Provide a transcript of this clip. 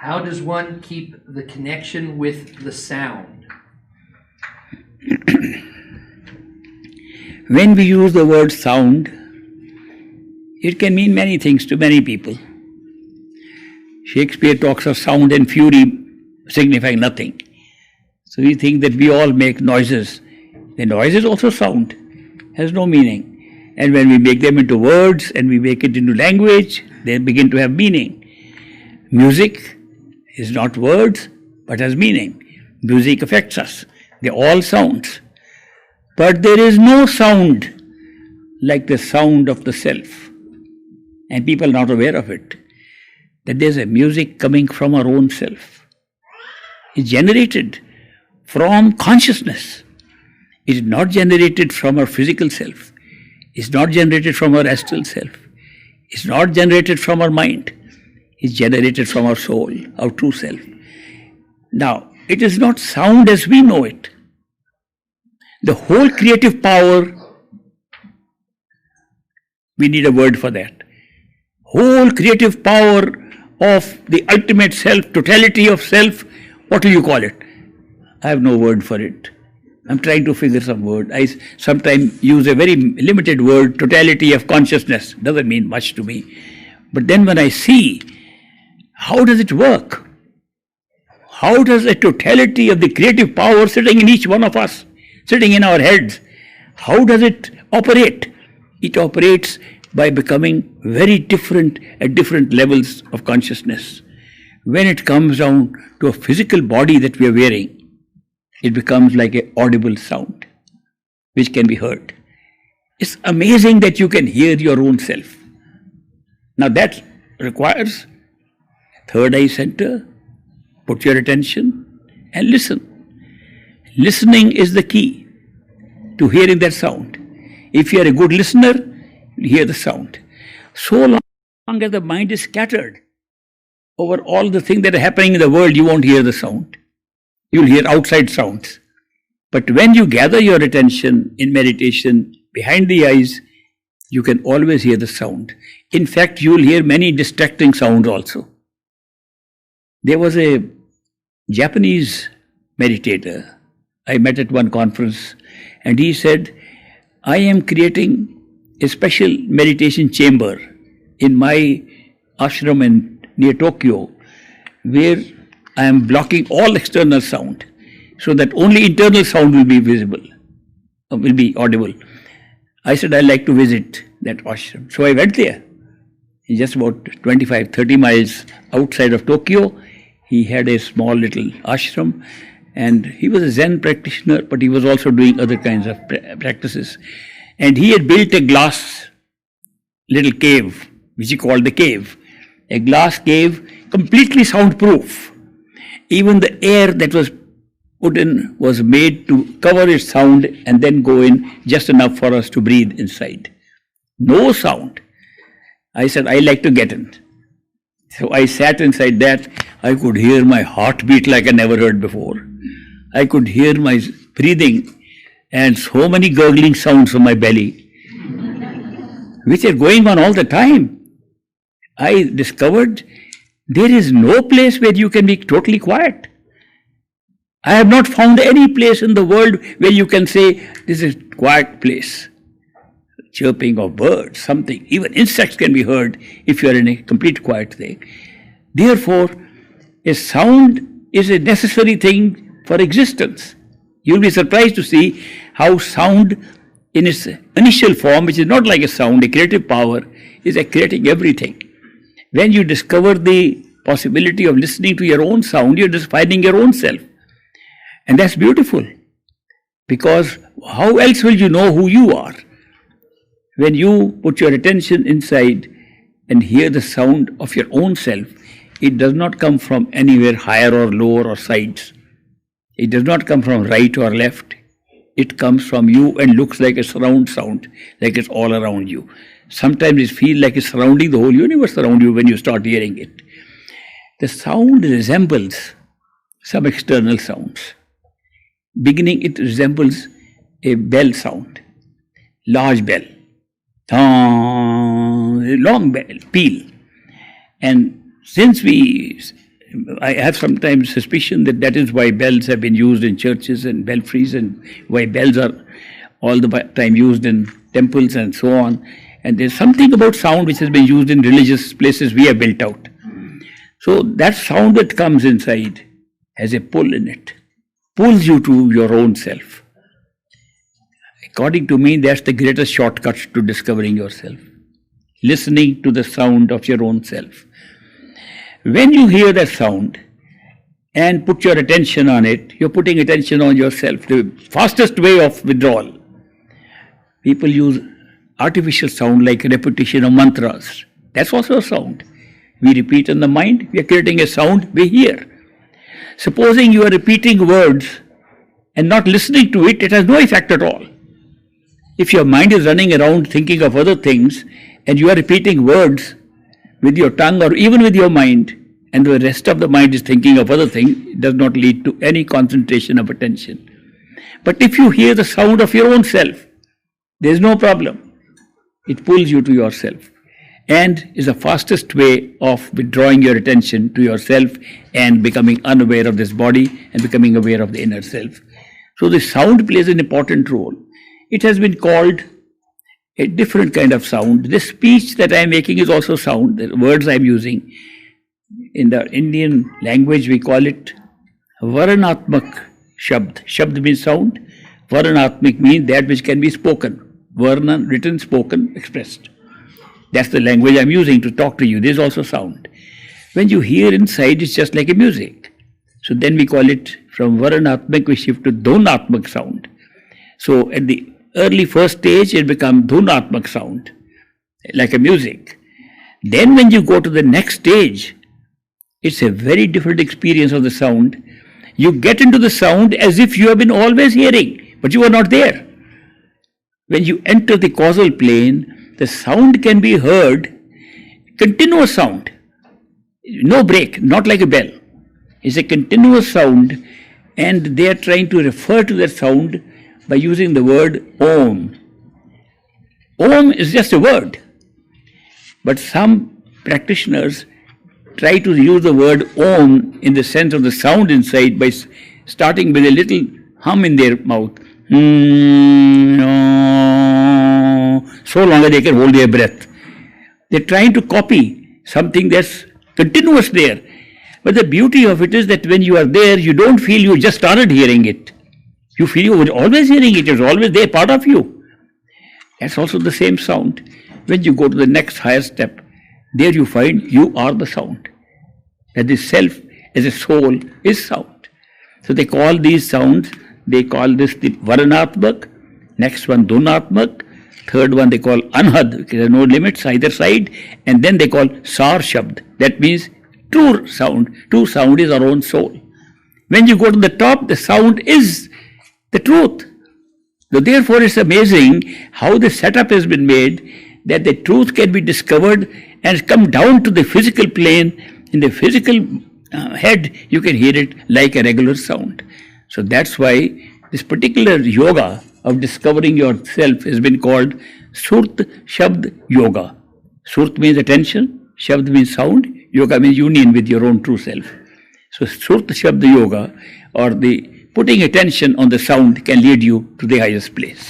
How does one keep the connection with the sound? When we use the word sound, it can mean many things to many people. Shakespeare talks of sound and fury signifying nothing. So we think that we all make noises. The noise is also sound, has no meaning. And when we make them into words and we make it into language, they begin to have meaning. Music is not words, but has meaning. Music affects us. They're all sounds. But there is no sound like the sound of the self. And people are not aware of it. That there's a music coming from our own self. It's generated from consciousness. It is not generated from our physical self. It's not generated from our astral self. It's not generated from our mind. It's generated from our soul, our true self. Now, it is not sound as we know it. The whole creative power, we need a word for that. Whole creative power of the ultimate self, totality of self, what do you call it? I have no word for it. I'm trying to figure some word. I sometimes use a very limited word, totality of consciousness. Doesn't mean much to me. But then when I see, how does it work? How does a totality of the creative power sitting in each one of us, sitting in our heads, how does it operate? It operates by becoming very different at different levels of consciousness. When it comes down to a physical body that we are wearing, it becomes like an audible sound, which can be heard. It's amazing that you can hear your own self. Now that requires third eye center, put your attention and listen. Listening is the key to hearing that sound. If you are a good listener, you hear the sound. So long as the mind is scattered over all the things that are happening in the world, you won't hear the sound. You'll hear outside sounds. But when you gather your attention in meditation behind the eyes, you can always hear the sound. In fact, you will hear many distracting sounds also. There was a Japanese meditator I met at one conference, and he said, I am creating a special meditation chamber in my ashram near Tokyo, where I am blocking all external sound, so that only internal sound will be visible, will be audible. I said, I'd like to visit that ashram. So I went there. It's just about 25-30 miles outside of Tokyo. He had a small little ashram, and he was a Zen practitioner, but he was also doing other kinds of practices. And he had built a glass little cave, which he called the cave. A glass cave, completely soundproof. Even the air that was put in was made to cover its sound and then go in just enough for us to breathe inside. No sound. I said, I like to get in. So I sat inside that. I could hear my heartbeat like I never heard before. I could hear my breathing and so many gurgling sounds from my belly, which are going on all the time. I discovered there is no place where you can be totally quiet. I have not found any place in the world where you can say, this is a quiet place. Chirping of birds, something, even insects can be heard if you are in a complete quiet thing. Therefore, a sound is a necessary thing for existence. You'll be surprised to see how sound in its initial form, which is not like a sound, a creative power, is creating everything. When you discover the possibility of listening to your own sound, you're just finding your own self. And that's beautiful. Because how else will you know who you are? When you put your attention inside and hear the sound of your own self, it does not come from anywhere higher or lower or sides. It does not come from right or left. It comes from you and looks like a surround sound, like it's all around you. Sometimes it feels like it's surrounding the whole universe around you when you start hearing it. The sound resembles some external sounds. Beginning, it resembles a bell sound, large bell, long bell, peal. And since we I have sometimes suspicion that that is why bells have been used in churches and belfries, and why bells are all the time used in temples and so on. And there's something about sound which has been used in religious places we have built out. So that sound that comes inside has a pull in it, pulls you to your own self. According to me, that's the greatest shortcut to discovering yourself. Listening to the sound of your own self. When you hear that sound and put your attention on it, you're putting attention on yourself. The fastest way of withdrawal. People use artificial sound like repetition of mantras. That's also a sound. We repeat in the mind, we are creating a sound we hear. Supposing you are repeating words and not listening to it, it has no effect at all. If your mind is running around thinking of other things and you are repeating words with your tongue or even with your mind, and the rest of the mind is thinking of other things, it does not lead to any concentration of attention. But if you hear the sound of your own self, there is no problem. It pulls you to yourself and is the fastest way of withdrawing your attention to yourself and becoming unaware of this body and becoming aware of the inner self. So the sound plays an important role. It has been called a different kind of sound. This speech that I am making is also sound. The words I am using. In the Indian language we call it Varanatmak Shabd. Shabd means sound. Varanatmak means that which can be spoken. Varna, written, spoken, expressed. That's the language I am using to talk to you. There is also sound. When you hear inside, it's just like a music. So then we call it, from Varanatmak we shift to Dhunatmak sound. So at the early first stage, it becomes Dhunatmak sound, like a music. Then when you go to the next stage, it's a very different experience of the sound. You get into the sound as if you have been always hearing, but you are not there. When you enter the causal plane, the sound can be heard, continuous sound, no break, not like a bell. It's a continuous sound, and they are trying to refer to that sound by using the word Om. Om is just a word, but some practitioners try to use the word Om in the sense of the sound inside by starting with a little hum in their mouth. So long as they can hold their breath. They're trying to copy something that's continuous there. But the beauty of it is that when you are there, you don't feel you just started hearing it. You feel you were always hearing it. It's always there, part of you. That's also the same sound. When you go to the next higher step, there you find you are the sound. That the self as a soul is sound. So they call these sounds, they call this the Varanatmak, next one Dhunatmak, third one they call Anhad, there are no limits either side, and then they call Sar Shabd. That means true sound. True sound is our own soul. When you go to the top, the sound is the truth. So therefore it's amazing how the setup has been made that the truth can be discovered and come down to the physical plane. In the physical head, you can hear it like a regular sound. So that's why this particular yoga of discovering yourself has been called Surt Shabd Yoga. Surt means attention, Shabd means sound, Yoga means union with your own true self. So Surt Shabd Yoga, or the putting attention on the sound, can lead you to the highest place.